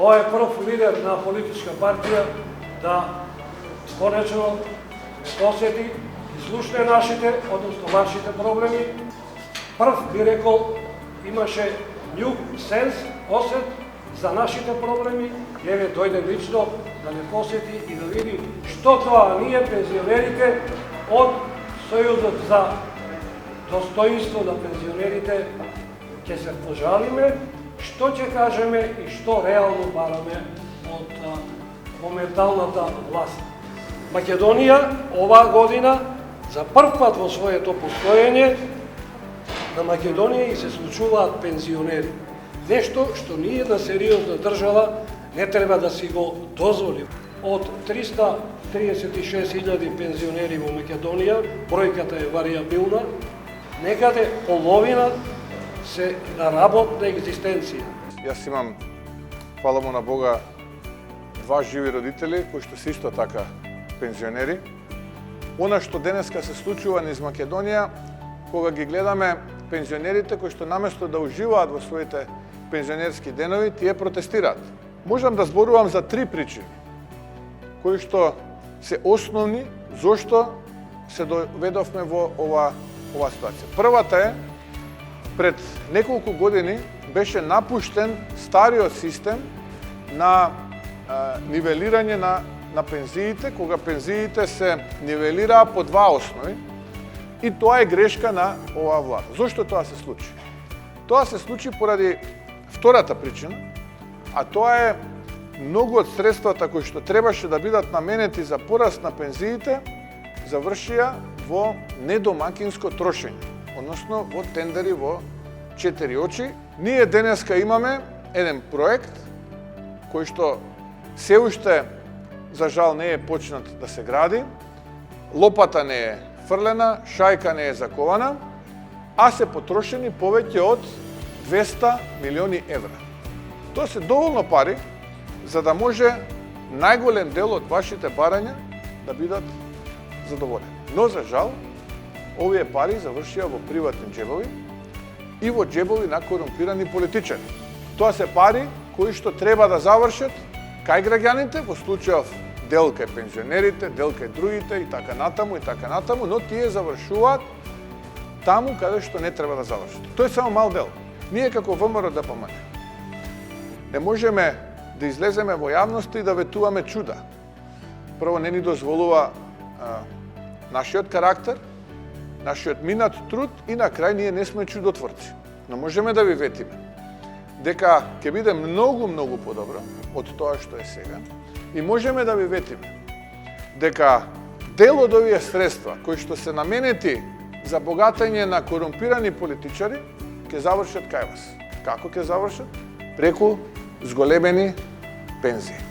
Ова е прв лидер на политичка партија да конечно посети и слушне нашите, односно вашите проблеми. Прв би рекол имаше new sense, осет за нашите проблеми, еве дојде лично да не посети и да види што тоа ние пензионерите од Сојузот за достоинство на пензионерите ќе се пожалиме, што ќе кажеме и што реално бараме од моменталната власт. Македонија оваа година за прв пат во своето постоење на Македонија и се случуваат пензионери. Нешто што ние на сериозна држава не треба да си го дозволим. Од 336.000 пензионери во Македонија, бројката е варијабилна, некаде половина се на работна екзистенција. Јас имам, фала му на Бога, два живи родители кои што се исто така пензионери. Она што денеска се случува низ Македонија, кога ги гледаме пензионерите кои што наместо да уживаат во своите пензионерски денови, тие протестираат. Можам да зборувам за три причини кои што се основни зошто се доведовме во ова ситуација. Првата е, пред неколку години беше напуштен стариот систем на нивелирање на пензиите, кога пензиите се нивелираа по два основи, и тоа е грешка на оваа влада. Зошто тоа се случи? Тоа се случи поради втората причина, а тоа е многу од средствата кои што требаше да бидат наменети за пораст на пензиите, завршија во недомакинско трошење, односно во тендери во четири очи. Ние денеска имаме еден проект кој што се уште за жал не е почнат да се гради, лопата не е фрлена, шајка не е закована, а се потрошени повеќе од 200 милиони евра. Тоа се доволно пари за да може најголем дел од вашите барања да бидат задоволени. Но за жал, овие пари завршија во приватни џебови и во џебови на корумпирани политичари. Тоа се пари кои што треба да завршат кај граѓаните, во случајов дел кај пензионерите, дел кај другите и така натаму, но тие завршуваат таму каде што не треба да завршат. Тој е само мал дел. Ние како ВМРО ДПМН не можеме да излеземе во јавноста и да ветуваме чуда. Прво, не ни дозволува нашиот карактер, нашиот минат труд и на крај ние не сме чудотворци. Но можеме да ви ветиме дека ќе биде многу подобро од тоа што е сега и можеме да ви ветиме дека дел од овие средства кои што се наменети за богатење на корумпирани политичари ќе завршат кај вас. Како ќе завршат? Преку зголемени пензии.